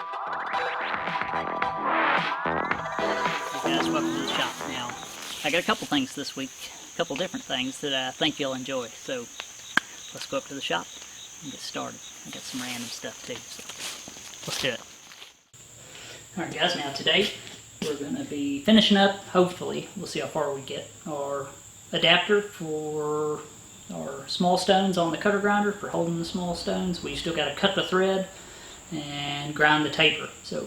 Hey guys, welcome to the shop. Now, I got a couple things this week, a couple different things that I think you'll enjoy. So, let's go up to the shop and get started. I got some random stuff too, so let's do it. Alright guys, now today we're going to be finishing up, hopefully, we'll see how far we get, our adapter for our small stones on the cutter grinder for holding the small stones. We still got to cut the thread and grind the taper. So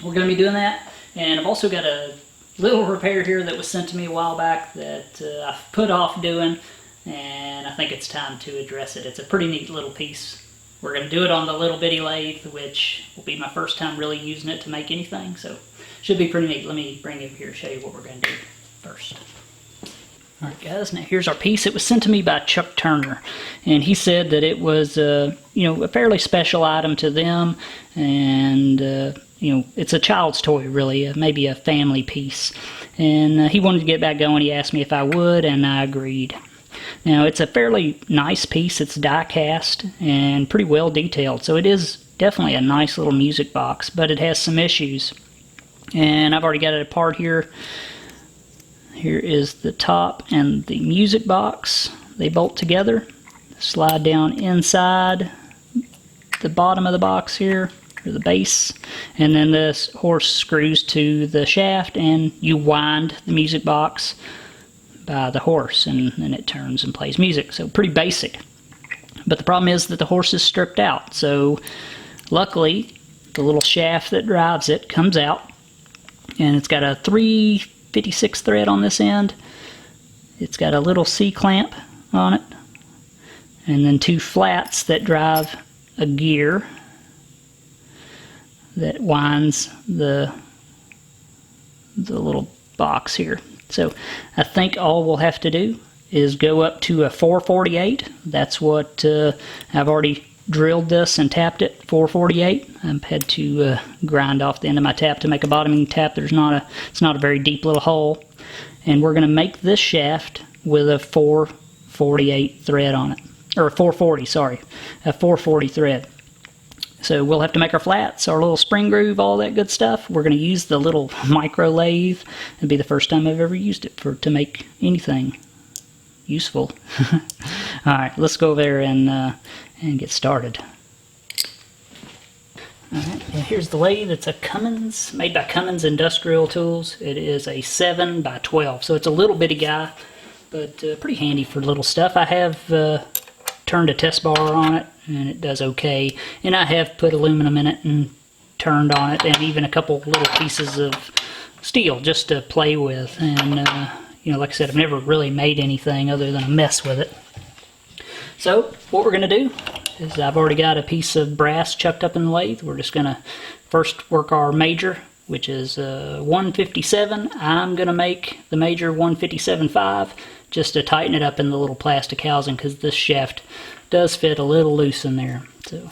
we're going to be doing that. And I've also got a little repair here that was sent to me a while back that I've put off doing, and I think it's time to address it. It's a pretty neat little piece. We're going to do it on the little bitty lathe, which will be my first time really using it to make anything, so should be pretty neat. Let me bring it over here and show you what we're going to do first. Alright guys, now here's our piece. It was sent to me by Chuck Turner, and he said that it was a fairly special item to them, and it's a child's toy really, maybe a family piece. And he wanted to get back going. He asked me if I would, and I agreed. Now it's a fairly nice piece. It's die cast and pretty well detailed, so it is definitely a nice little music box, but it has some issues. And I've already got it apart here. Here is the top and the music box. They bolt together. Slide down inside the bottom of the box here, or the base, and then this horse screws to the shaft, and you wind the music box by the horse, and then it turns and plays music. So pretty basic. But the problem is that the horse is stripped out. So luckily, the little shaft that drives it comes out, and it's got a 356 thread on this end. It's got a little C-clamp on it, and then two flats that drive a gear that winds the little box here. So I think all we'll have to do is go up to a 448. That's what I've already drilled this and tapped it, 448. I've had to grind off the end of my tap to make a bottoming tap. It's not a very deep little hole. And we're going to make this shaft with a 448 thread on it. Or a 440, sorry. A 440 thread. So we'll have to make our flats, our little spring groove, all that good stuff. We're going to use the little micro lathe. It'll be the first time I've ever used it to make anything useful. Alright, let's go there and get started. Alright, and here's the lathe. It's a Cummins, made by Cummins Industrial Tools. It is a 7x12, so it's a little bitty guy, but pretty handy for little stuff. I have turned a test bar on it, and it does okay. And I have put aluminum in it and turned on it, and even a couple little pieces of steel just to play with. And like I said, I've never really made anything other than a mess with it. So what we're going to do is, I've already got a piece of brass chucked up in the lathe. We're just going to first work our major, which is 157. I'm going to make the major 157.5 just to tighten it up in the little plastic housing, because this shaft does fit a little loose in there. So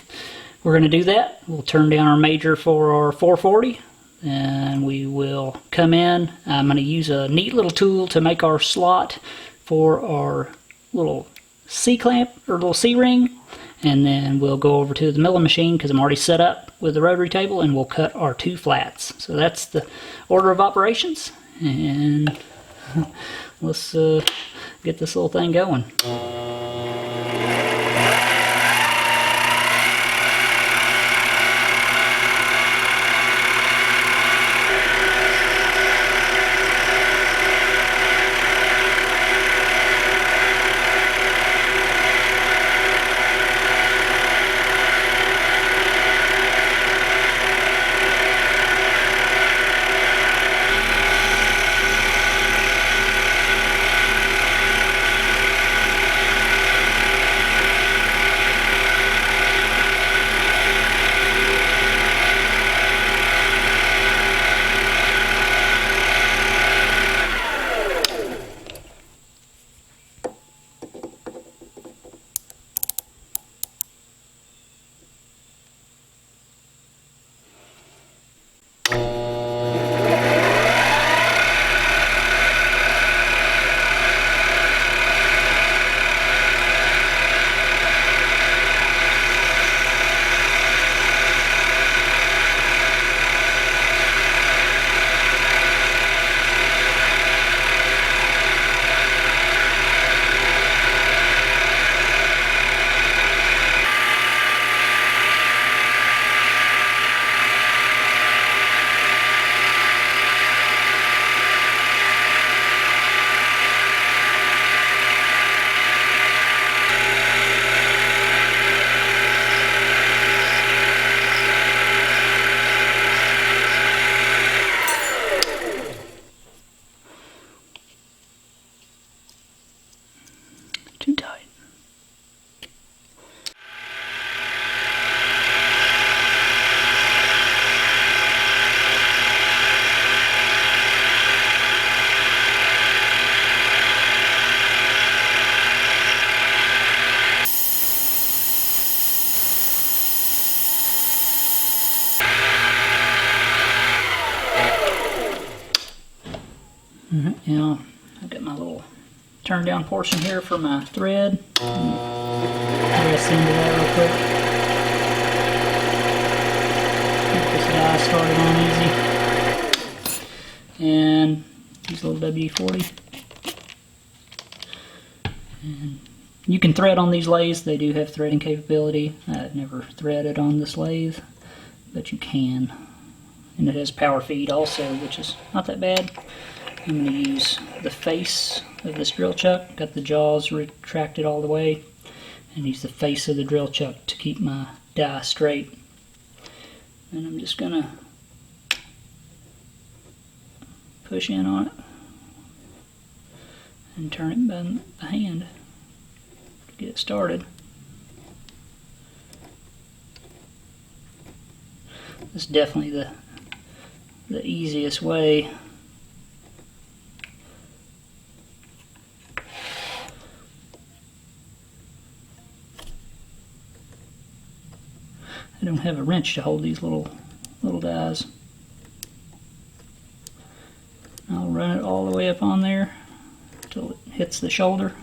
we're going to do that. We'll turn down our major for our 440, and we will come in. I'm going to use a neat little tool to make our slot for our little C-clamp, or little C-ring, and then we'll go over to the milling machine, because I'm already set up with the rotary table, and we'll cut our two flats. So that's the order of operations, and let's get this little thing going. Alright, now I've got my little turn down portion here for my thread. Press into that real quick. Get this die started on easy. And use a little W40. And you can thread on these lathes. They do have threading capability. I've never threaded on this lathe, but you can. And it has power feed also, which is not that bad. I'm going to use the face of this drill chuck. Got the jaws retracted all the way. And use the face of the drill chuck to keep my die straight. And I'm just going to push in on it and turn it by the hand to get it started. This is definitely the easiest way. I don't have a wrench to hold these little dies. I'll run it all the way up on there until it hits the shoulder.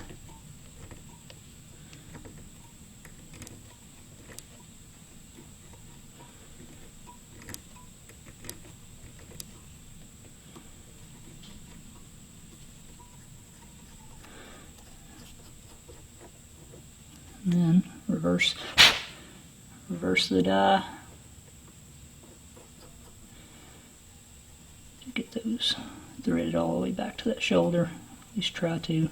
And then reverse the die to get those threaded all the way back to that shoulder. At least try to.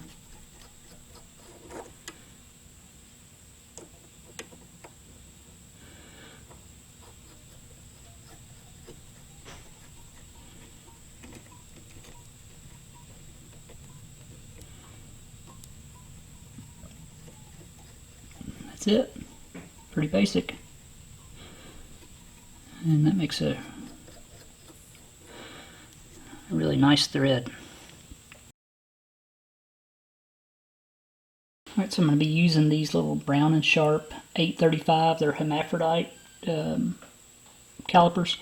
That's it. Pretty basic. And that makes a really nice thread. Alright, so I'm going to be using these little Brown and Sharp 835. They're hermaphrodite calipers.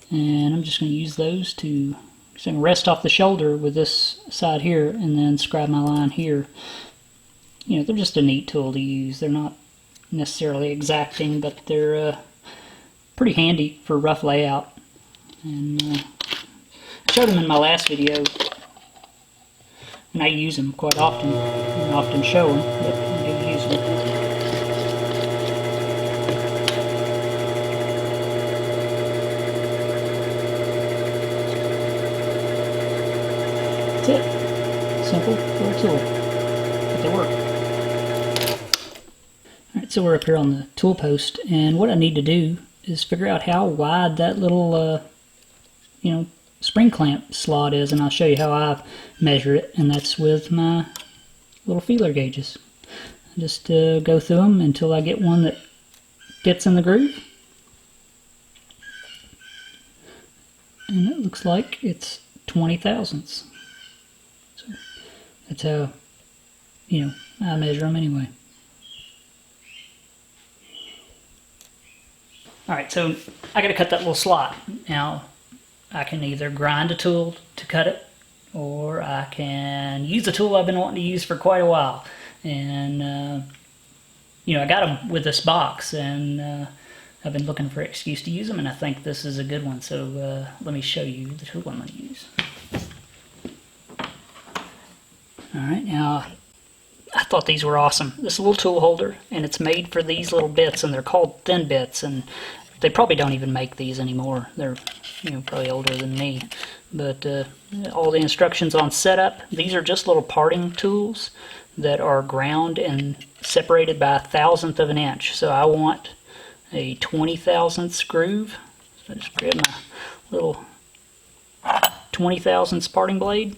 And I'm just going to use those to rest off the shoulder with this side here and then scribe my line here. You know, they're just a neat tool to use. They're not necessarily exacting, but they're pretty handy for rough layout. And I showed them in my last video, and I use them quite often. I don't often show them, but I do use them. That's it. Simple little tool, but they work. Alright, so we're up here on the tool post, and what I need to do is figure out how wide that little, spring clamp slot is, and I'll show you how I measure it, and that's with my little feeler gauges. I just go through them until I get one that fits in the groove. And it looks like it's 20 thousandths. So that's how, I measure them anyway. Alright, so I gotta cut that little slot. Now, I can either grind a tool to cut it, or I can use a tool I've been wanting to use for quite a while. And, I got them with this box, and I've been looking for an excuse to use them, and I think this is a good one. So let me show you the tool I'm going to use. Alright, now, I thought these were awesome. This little tool holder, and it's made for these little bits, and they're called thin bits, and they probably don't even make these anymore. They're probably older than me. But all the instructions on setup, these are just little parting tools that are ground and separated by 1/1000th of an inch. So I want a 20 thousandths groove. So I just grab my little 20 thousandths parting blade,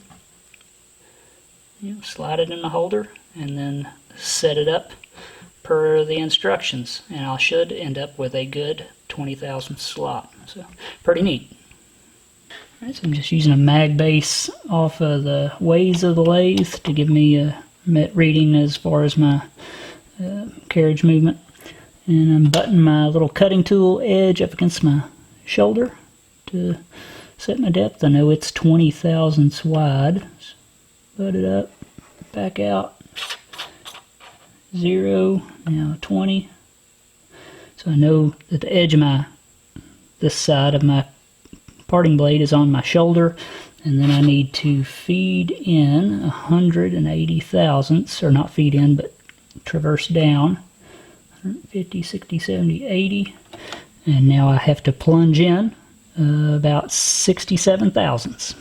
slide it in the holder, and then set it up per the instructions, and I should end up with a good 20 thousandths slot. So pretty neat. Alright, so I'm just using a mag base off of the ways of the lathe to give me a reading as far as my carriage movement. And I'm buttoning my little cutting tool edge up against my shoulder to set my depth. I know it's 20 thousandths wide. Butt it up, back out. 0, now 20. So I know that the edge of this side of my parting blade is on my shoulder, and then I need to feed in 180 thousandths, or not feed in, but traverse down 150, 60, 70, 80, and now I have to plunge in about 67 thousandths.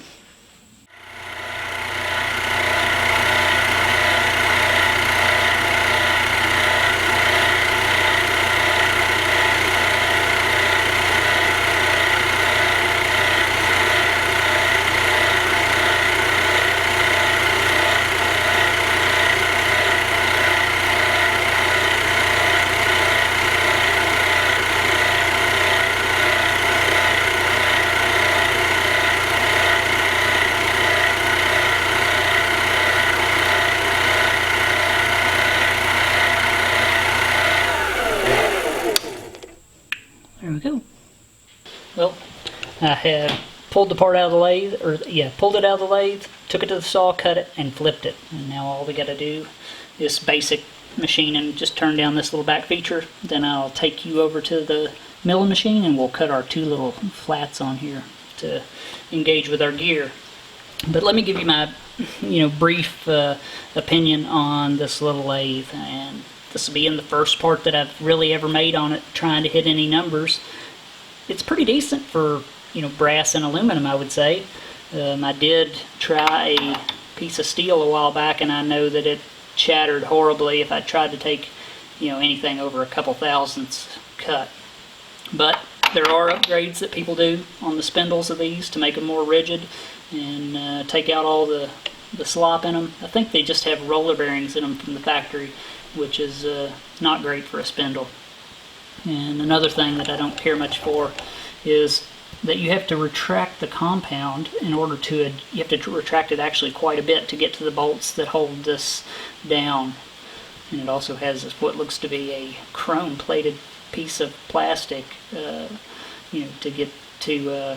There we go. Well, I have pulled the part out of the lathe, pulled it out of the lathe, took it to the saw, cut it, and flipped it. And now all we got to do is basic machine and just turn down this little back feature. Then I'll take you over to the milling machine and we'll cut our 2 little flats on here to engage with our gear. But let me give you my, brief opinion on this little lathe. And this will be in the first part that I've really ever made on it, trying to hit any numbers. It's pretty decent for, brass and aluminum, I would say. I did try a piece of steel a while back, and I know that it shattered horribly if I tried to take, anything over a couple thousandths cut. But there are upgrades that people do on the spindles of these to make them more rigid and take out all the slop in them. I think they just have roller bearings in them from the factory, which is not great for a spindle. And another thing that I don't care much for is that you have to retract the compound in order to, you have to retract it actually quite a bit to get to the bolts that hold this down. And it also has what looks to be a chrome plated piece of plastic, to get to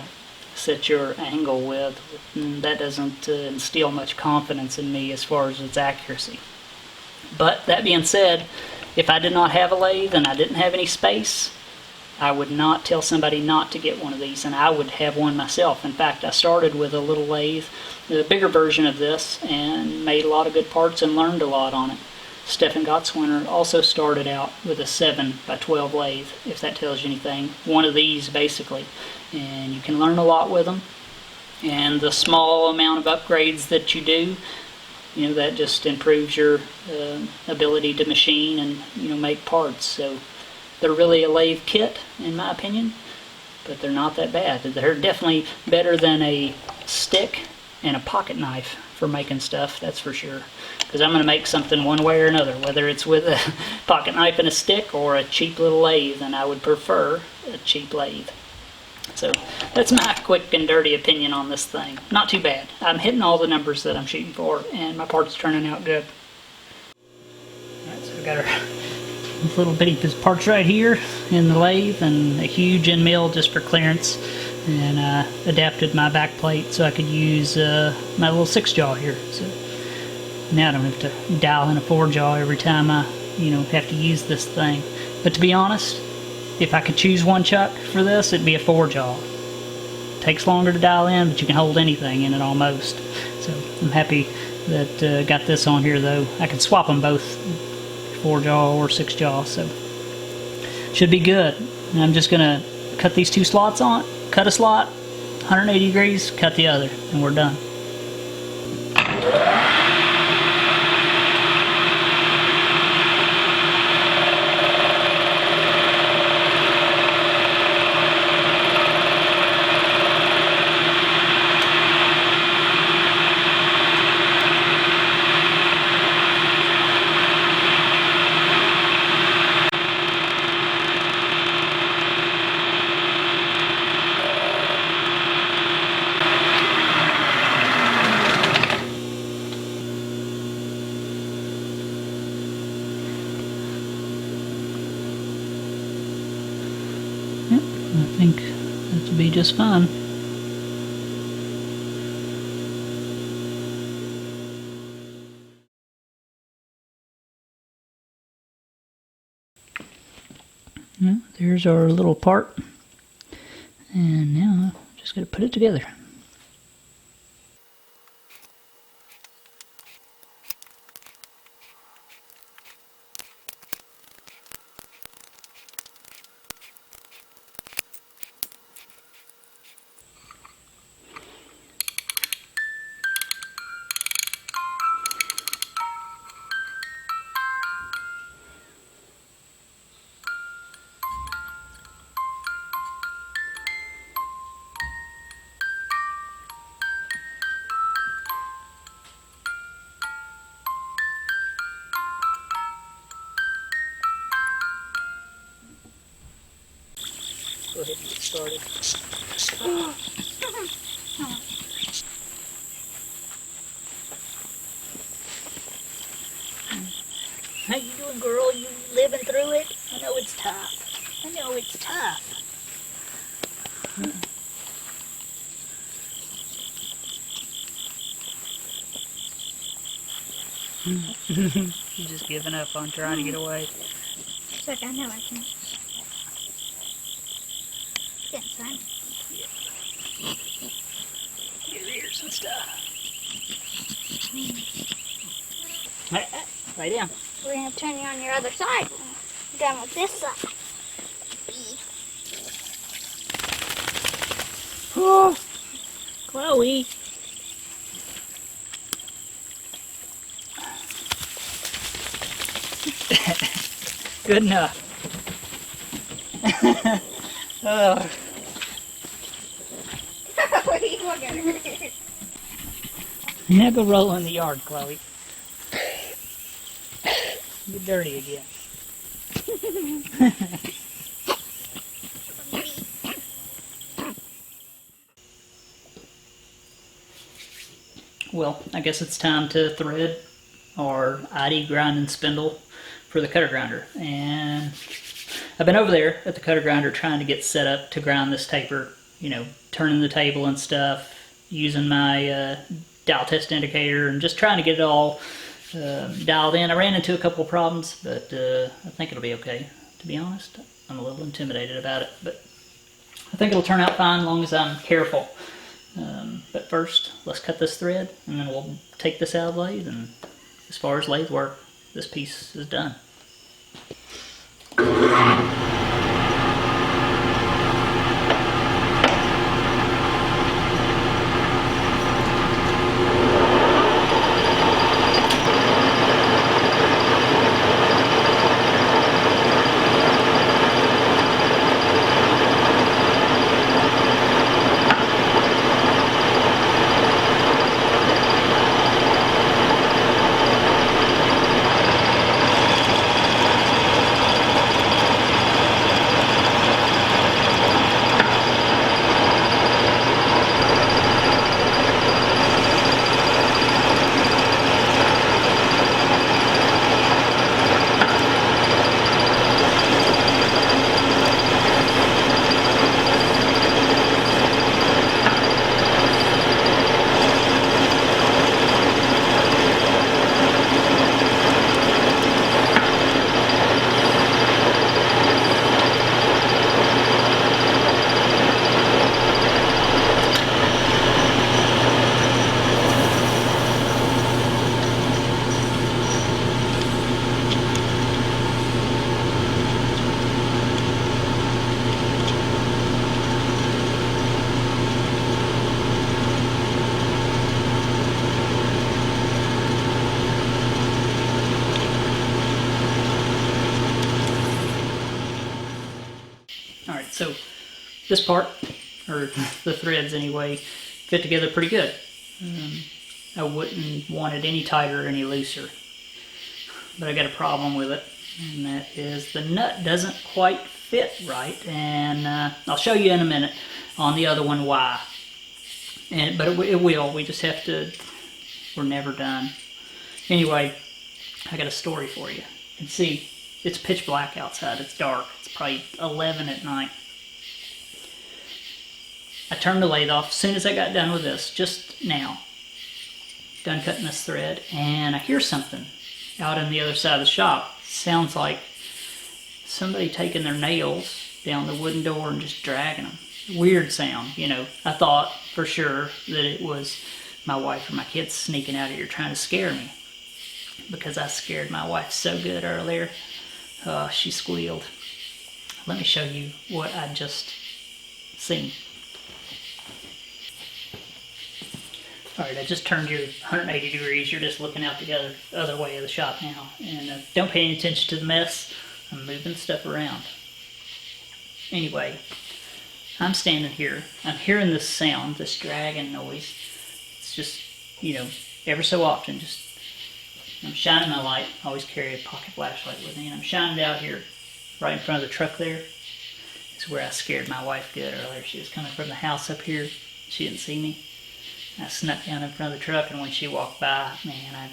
set your angle with. And that doesn't instill much confidence in me as far as its accuracy. But that being said, if I did not have a lathe and I didn't have any space, I would not tell somebody not to get one of these, and I would have one myself. In fact, I started with a little lathe, the bigger version of this, and made a lot of good parts and learned a lot on it. Stefan Gottswinner also started out with a 7x12 lathe, if that tells you anything. One of these, basically. And you can learn a lot with them. And the small amount of upgrades that you do, that just improves your ability to machine and, make parts. So they're really a lathe kit, in my opinion, but they're not that bad. They're definitely better than a stick and a pocket knife for making stuff, that's for sure. Because I'm going to make something one way or another, whether it's with a pocket knife and a stick or a cheap little lathe, and I would prefer a cheap lathe. So that's my quick and dirty opinion on this thing. Not too bad. I'm hitting all the numbers that I'm shooting for, and my part's turning out good. Alright, so we've got our little bitty parts right here in the lathe, and a huge end mill just for clearance. And I adapted my back plate so I could use my little 6-jaw here. So now I don't have to dial in a 4-jaw every time I, have to use this thing. But to be honest, if I could choose one chuck for this, it'd be a 4-jaw. Takes longer to dial in, but you can hold anything in it almost. So I'm happy that got this on here, though. I can swap them both, 4-jaw or 6-jaw, so should be good. And I'm just gonna cut these 2 slots on, cut a slot, 180 degrees, cut the other, and we're done. Yep, I think that should be just fine. There's our little part. And now I'm just going to put it together. Go ahead and get started. How you doing, girl? You living through it? I know it's tough. I know it's tough. You just giving up on trying to get away. Look, I know I can. Get inside. Your ears and stuff. Hey, lay down. We're going to turn you on your other side. We're done with this side. Oh, Chloe. Good enough. Oh. What are you looking at? Now go roll in the yard, Chloe. Get dirty again. Well, I guess it's time to thread our ID grinding spindle for the cutter grinder. And I've been over there at the cutter grinder trying to get set up to grind this taper, you know, turning the table and stuff, using my dial test indicator, and just trying to get it all dialed in. I ran into a couple of problems, but I think it'll be okay. To be honest, I'm a little intimidated about it, but I think it'll turn out fine as long as I'm careful. But first, let's cut this thread, and then we'll take this out of the lathe, and as far as lathe work, this piece is done. Alright, so this part, or the threads anyway, fit together pretty good. I wouldn't want it any tighter or any looser. But I got a problem with it, and that is the nut doesn't quite fit right, and I'll show you in a minute on the other one why. But it will, we just have to, we're never done. Anyway, I got a story for you. You can see, it's pitch black outside, it's dark. It's probably 11 at night. I turned the lathe off as soon as I got done with this, just now. Done cutting this thread, and I hear something out on the other side of the shop. Sounds like somebody taking their nails down the wooden door and just dragging them. Weird sound, you know. I thought for sure that it was my wife or my kids sneaking out of here trying to scare me, because I scared my wife so good earlier. She squealed. Let me show you what I just seen. Alright, I just turned you 180 degrees. You're just looking out the other way of the shop now. And don't pay any attention to the mess. I'm moving stuff around. Anyway, I'm standing here. I'm hearing this sound, this dragging noise. It's just, you know, ever so often, just I'm shining my light. I always carry a pocket flashlight with me, and I'm shining it out here, right in front of the truck there. It's where I scared my wife good earlier. She was coming from the house up here. She didn't see me. I snuck down in front of the truck, and when she walked by, man,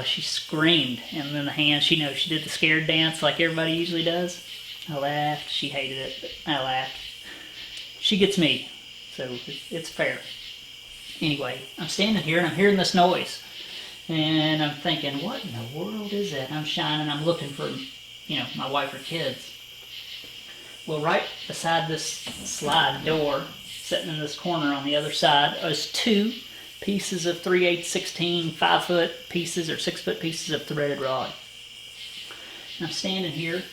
she screamed. And then the hand, she did the scared dance like everybody usually does. I laughed. She hated it, but I laughed. She gets me, so it's fair. Anyway, I'm standing here, and I'm hearing this noise. And I'm thinking, what in the world is that? And I'm shining, I'm looking for, you know, my wife or kids. Well, right beside this slide door, sitting in this corner on the other side, is 2 pieces of 3/8, 16, 5-foot pieces or 6-foot pieces of threaded rod. And I'm standing here,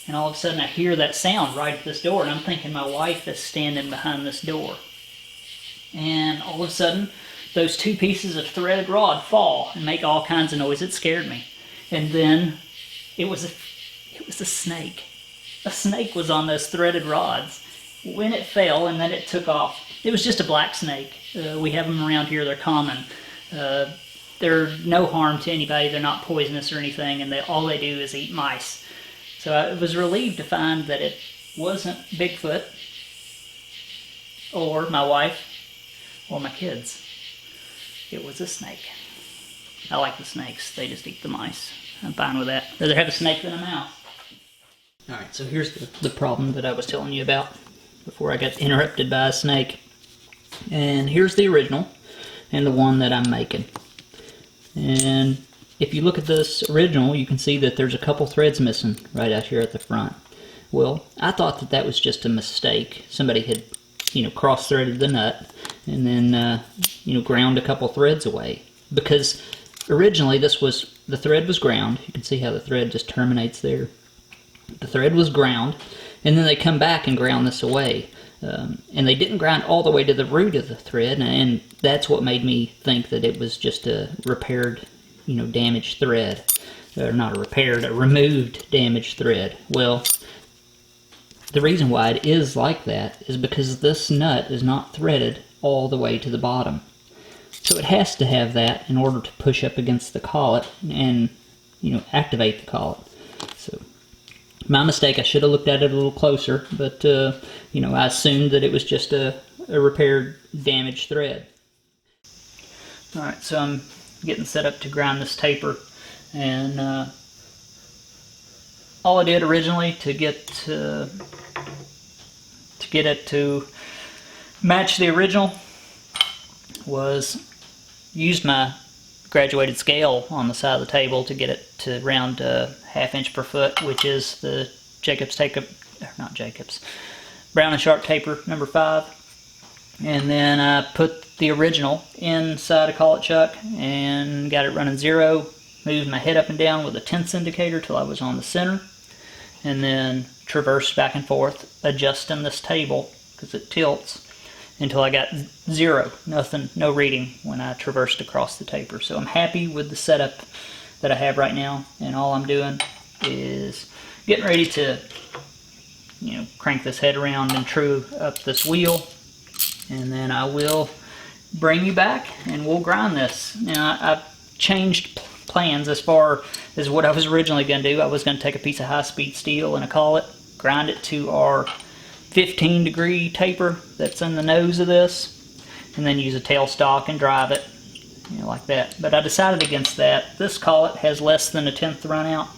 and all of a sudden I hear that sound right at this door, and I'm thinking my wife is standing behind this door. And all of a sudden, those 2 pieces of threaded rod fall and make all kinds of noise. It scared me. And then it was a snake. A snake was on those threaded rods. When it fell and then it took off, it was just a black snake. We have them around here. They're common. They're no harm to anybody. They're not poisonous or anything, and all they do is eat mice. So I was relieved to find that it wasn't Bigfoot or my wife or my kids. It was a snake. I like the snakes. They just eat the mice. I'm fine with that. Rather have a snake than a mouse. Alright, so here's the problem that I was telling you about before I got interrupted by a snake. And here's the original and the one that I'm making. And if you look at this original, you can see that there's a couple threads missing right out here at the front. Well, I thought that was just a mistake. Somebody had, cross-threaded the nut and then, ground a couple threads away. Because originally the thread was ground. You can see how the thread just terminates there. The thread was ground, and then they come back and ground this away. And they didn't grind all the way to the root of the thread, and that's what made me think that it was just a repaired, damaged thread. Or not a repaired, a removed damaged thread. Well, the reason why it is like that is because this nut is not threaded all the way to the bottom. So it has to have that in order to push up against the collet and, activate the collet. So, my mistake, I should have looked at it a little closer, but, I assumed that it was just a repaired, damaged thread. Alright, so I'm getting set up to grind this taper, and all I did originally to get it to match the original was used my graduated scale on the side of the table to get it to round 1/2 inch per foot, which is the Brown and Sharp taper number 5. And then I put the original inside a collet chuck and got it running 0. Moved my head up and down with a 10th indicator till I was on the center, and then traversed back and forth adjusting this table because it tilts until I got 0, nothing, no reading when I traversed across the taper. So I'm happy with the setup that I have right now, and all I'm doing is getting ready to, crank this head around and true up this wheel, and then I will bring you back and we'll grind this. Now I've changed plans as far as what I was originally going to do. I was going to take a piece of high-speed steel and a collet, grind it to our 15-degree taper that's in the nose of this, and then use a tailstock and drive it, like that. But I decided against that. This collet has less than a 1/10 run out,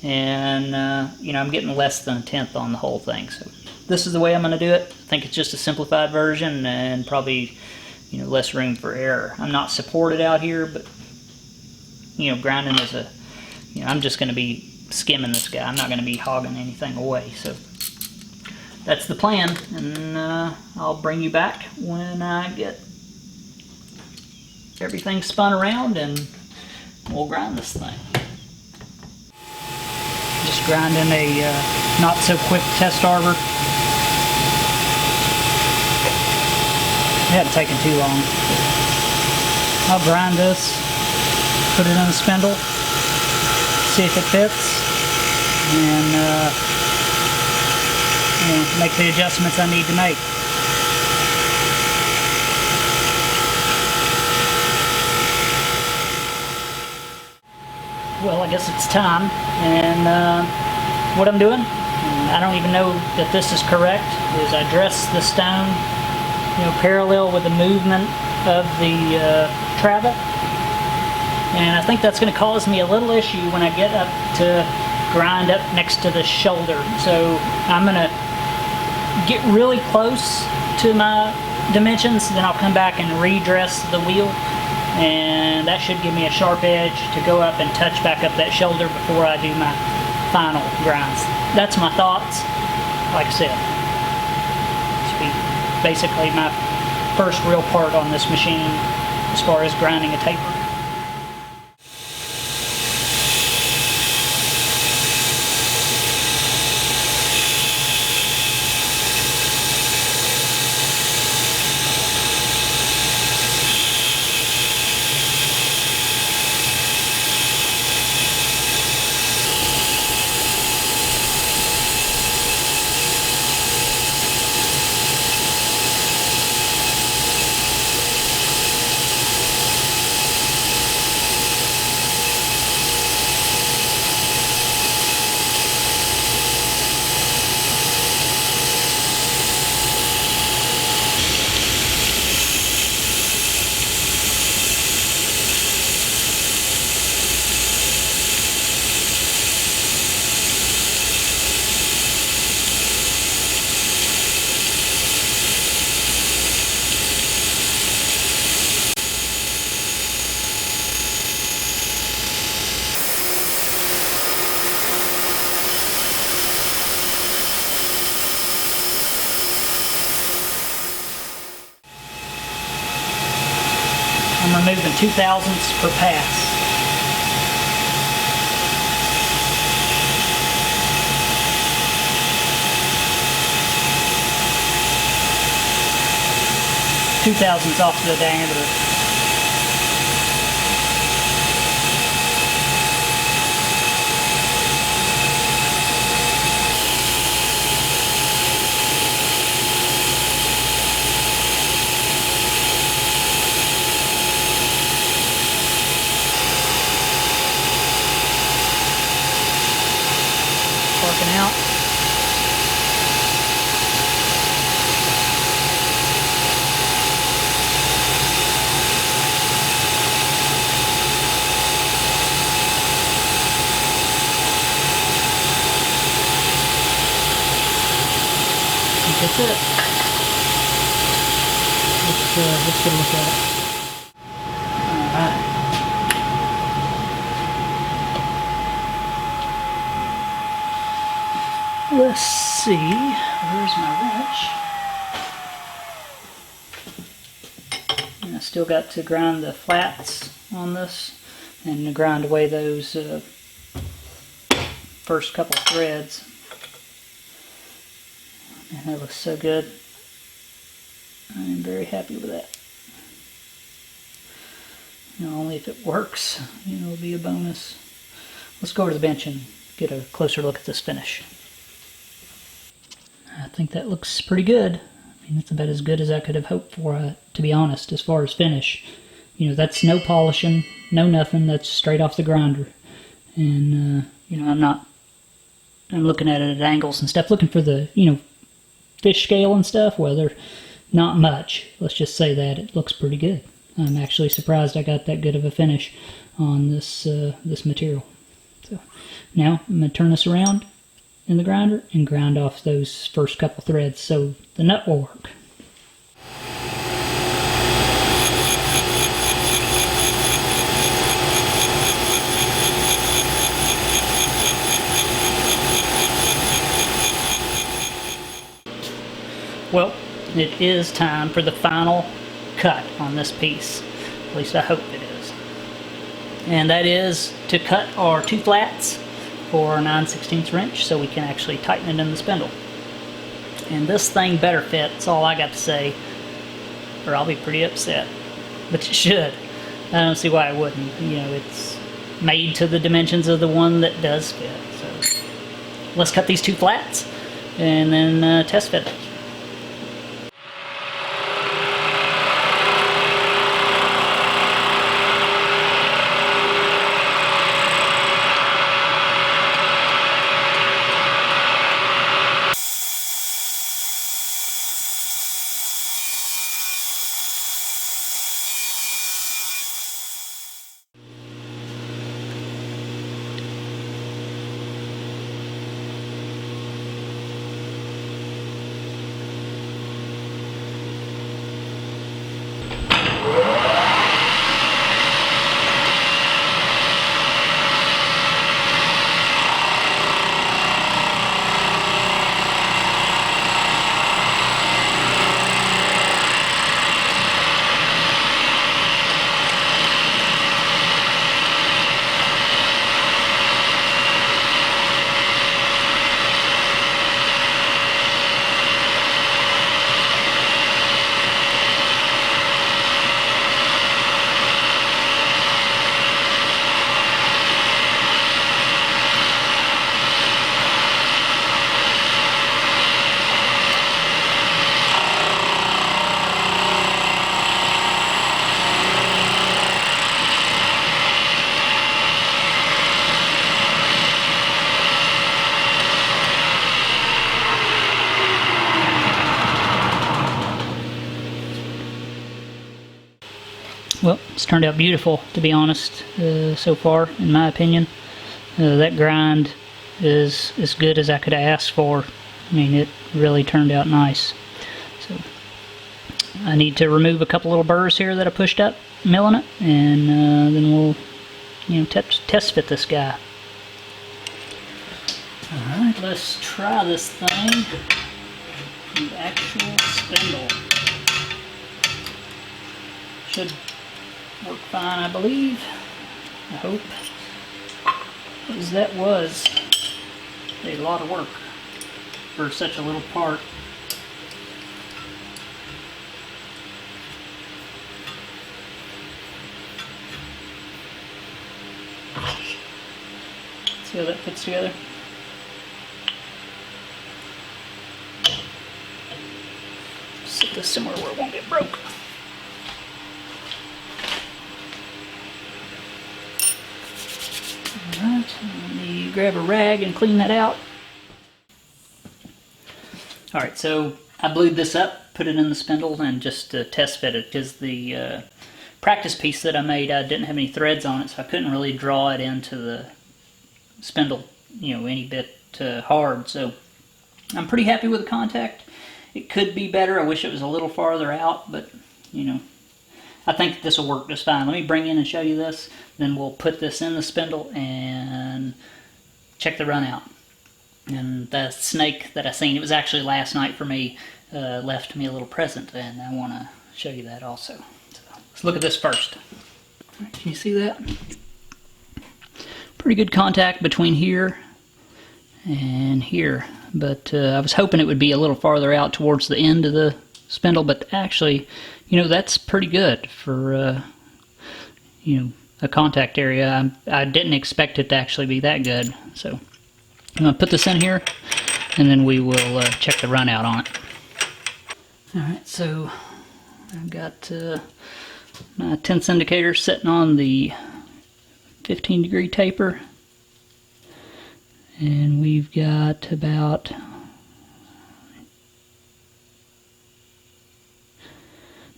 and I'm getting less than a 1/10 on the whole thing. So this is the way I'm going to do it. I think it's just a simplified version and probably less room for error. I'm not supported out here, but grinding is I'm just going to be skimming this guy. I'm not going to be hogging anything away. So that's the plan, and I'll bring you back when I get everything spun around and we'll grind this thing. Just grinding a not so quick test arbor. It hadn't taken too long. I'll grind this, put it in the spindle, see if it fits, and make the adjustments I need to make. Well, I guess it's time, and what I'm doing, I don't even know that this is correct, is I dress the stone, parallel with the movement of the travel, and I think that's going to cause me a little issue when I get up to grind up next to the shoulder. So I'm going to get really close to my dimensions, then I'll come back and redress the wheel, and that should give me a sharp edge to go up and touch back up that shoulder before I do my final grinds. That's my thoughts. Like I said, this will be basically my first real part on this machine as far as grinding a taper. I'm removing 2/1000ths per pass. Two-thousandths off the diameter. Working out. That's it. Let's get a look at it. Alright. Let's see, where's my wrench? And I still got to grind the flats on this and to grind away those first couple threads. And that looks so good. I am very happy with that. Only if it works, it'll be a bonus. Let's go over to the bench and get a closer look at this finish. I think that looks pretty good. I mean, that's about as good as I could have hoped for, to be honest, as far as finish. That's no polishing, no nothing. That's straight off the grinder. And, I'm looking at it at angles and stuff, looking for the, fish scale and stuff. Well, they're not much. Let's just say that. It looks pretty good. I'm actually surprised I got that good of a finish on this, this material. So now I'm going to turn this around in the grinder and grind off those first couple threads so the nut will work. Well, it is time for the final cut on this piece. At least I hope it is. And that is to cut our two flats for 9/16 wrench so we can actually tighten it in the spindle. And this thing better fit, that's all I got to say, or I'll be pretty upset. But it should. I don't see why it wouldn't. You know, it's made to the dimensions of the one that does fit. So let's cut these two flats and then test fit it. Well, it's turned out beautiful, to be honest, so far, in my opinion. That grind is as good as I could have asked for. I mean, it really turned out nice. So, I need to remove a couple little burrs here that I pushed up, milling it, and then we'll, you know, test fit this guy. Alright, let's try this thing. The actual spindle. Should work fine, I believe. I hope. Because that was a lot of work for such a little part. See how that fits together? Set this somewhere where it won't get broke. Alright, let me grab a rag and clean that out. Alright, so I blued this up, put it in the spindle, and just test fit it, because the practice piece that I made, I didn't have any threads on it, so I couldn't really draw it into the spindle, you know, any bit hard. So I'm pretty happy with the contact. It could be better. I wish it was a little farther out, but, you know, I think this will work just fine. Let me bring in and show you this. Then we'll put this in the spindle and check the run out. And the snake that I seen, it was actually last night for me, left me a little present, and I want to show you that also. So let's look at this first. Can you see that? Pretty good contact between here and here. But I was hoping it would be a little farther out towards the end of the spindle, but actually, you know, that's pretty good for, you know, a contact area. I didn't expect it to actually be that good. So I'm going to put this in here, and then we will check the run out on it. Alright, so I've got my 10th indicator sitting on the 15-degree taper. And we've got about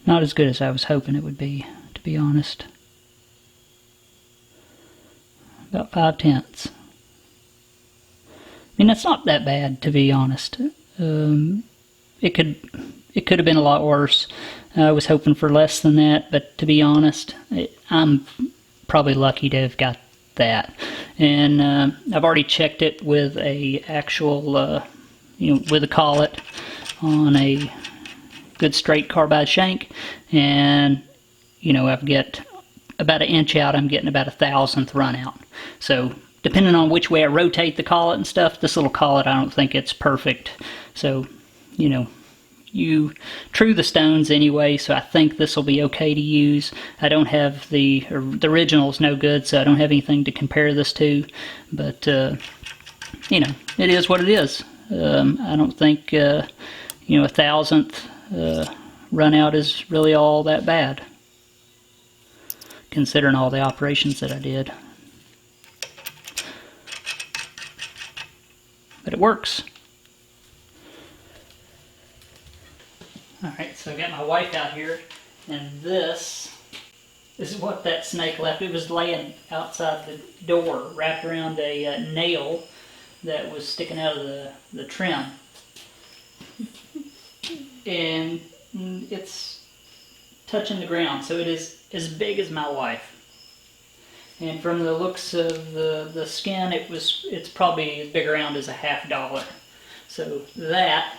not as good as I was hoping it would be, to be honest. About 5/10. I mean, that's not that bad, to be honest. It could have been a lot worse. I was hoping for less than that, but to be honest, I'm probably lucky to have got that. And I've already checked it with a actual, you know, with a collet on a good straight carbide shank, and you know, I've got about 1 inch out, I'm getting about 1,000th run out. So depending on which way I rotate the collet and stuff, this little collet, I don't think it's perfect. So, you know, you true the stones anyway, so I think this will be okay to use. I don't have the original is no good, so I don't have anything to compare this to, but you know, it is what it is. I don't think you know, 1,000th run out is really all that bad, considering all the operations that I did. But it works. Alright, so I got my wife out here, and this is what that snake left. It was laying outside the door, wrapped around a nail that was sticking out of the trim. And it's touching the ground, so it is as big as my wife. And from the looks of the skin, it's probably as big around as $50. So that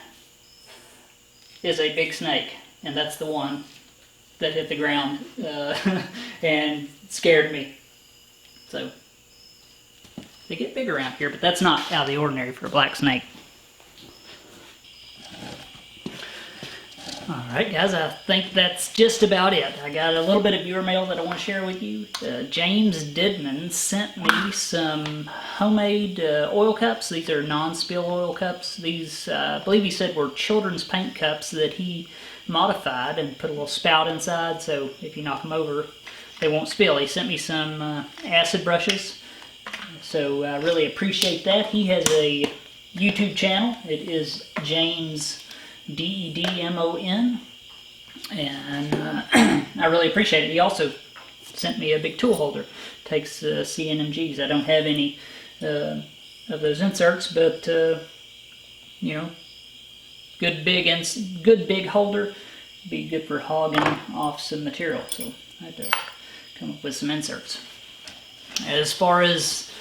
is a big snake, and that's the one that hit the ground and scared me. So they get big around here, but that's not out of the ordinary for a black snake. Alright guys, I think that's just about it. I got a little bit of viewer mail that I want to share with you. James Didman sent me some homemade oil cups. These are non-spill oil cups. These, I believe he said, were children's paint cups that he modified and put a little spout inside, so if you knock them over, they won't spill. He sent me some acid brushes, so I really appreciate that. He has a YouTube channel. It is James Dedmon, and I really appreciate it. He also sent me a big tool holder. Takes CNMGs. I don't have any of those inserts, but you know, good big holder. Be good for hogging off some material. So I had to come up with some inserts. As far as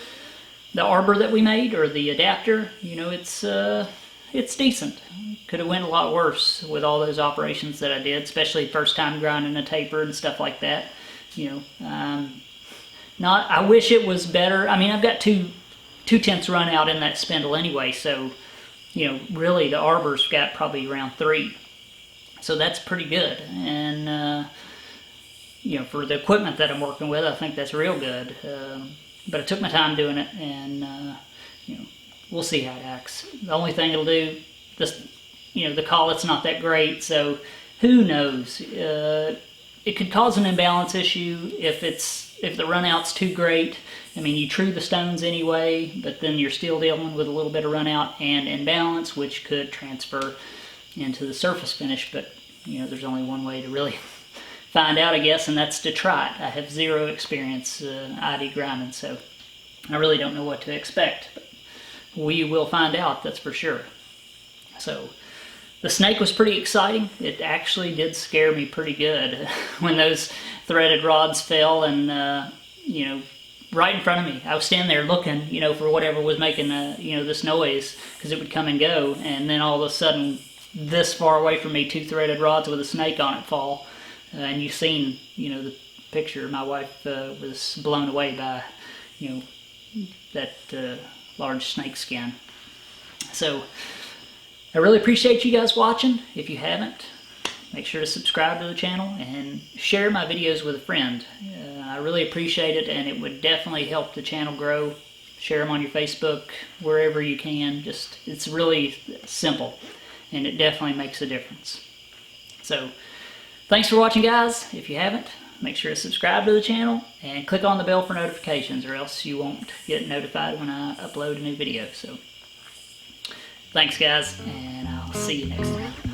the arbor that we made, or the adapter, you know, it's decent. Could have went a lot worse with all those operations that I did, especially first time grinding a taper and stuff like that. You know, I wish it was better. I mean, I've got 2/10 run out in that spindle anyway, so you know, really the arbor's got probably around 3, so that's pretty good. And you know, for the equipment that I'm working with, I think that's real good. But I took my time doing it, and you know, we'll see how it acts. The only thing it'll do, you know, the collet's not that great, so who knows? It could cause an imbalance issue if the run out's too great. I mean, you true the stones anyway, but then you're still dealing with a little bit of run out and imbalance, which could transfer into the surface finish. But you know, there's only one way to really find out, I guess, and that's to try it. I have 0 experience ID grinding, so I really don't know what to expect. But we will find out, that's for sure. So the snake was pretty exciting. It actually did scare me pretty good when those threaded rods fell, and you know, right in front of me. I was standing there looking, you know, for whatever was making you know, this noise, because it would come and go, and then all of a sudden, this far away from me, 2 threaded rods with a snake on it fall, and you've seen, you know, the picture. My wife was blown away by, you know, that large snake skin. So I really appreciate you guys watching. If you haven't, make sure to subscribe to the channel and share my videos with a friend. I really appreciate it, and it would definitely help the channel grow. Share them on your Facebook, wherever you can. Just, it's really simple, and it definitely makes a difference. So thanks for watching, guys. If you haven't, make sure to subscribe to the channel and click on the bell for notifications, or else you won't get notified when I upload a new video. So thanks, guys, and I'll see you next time.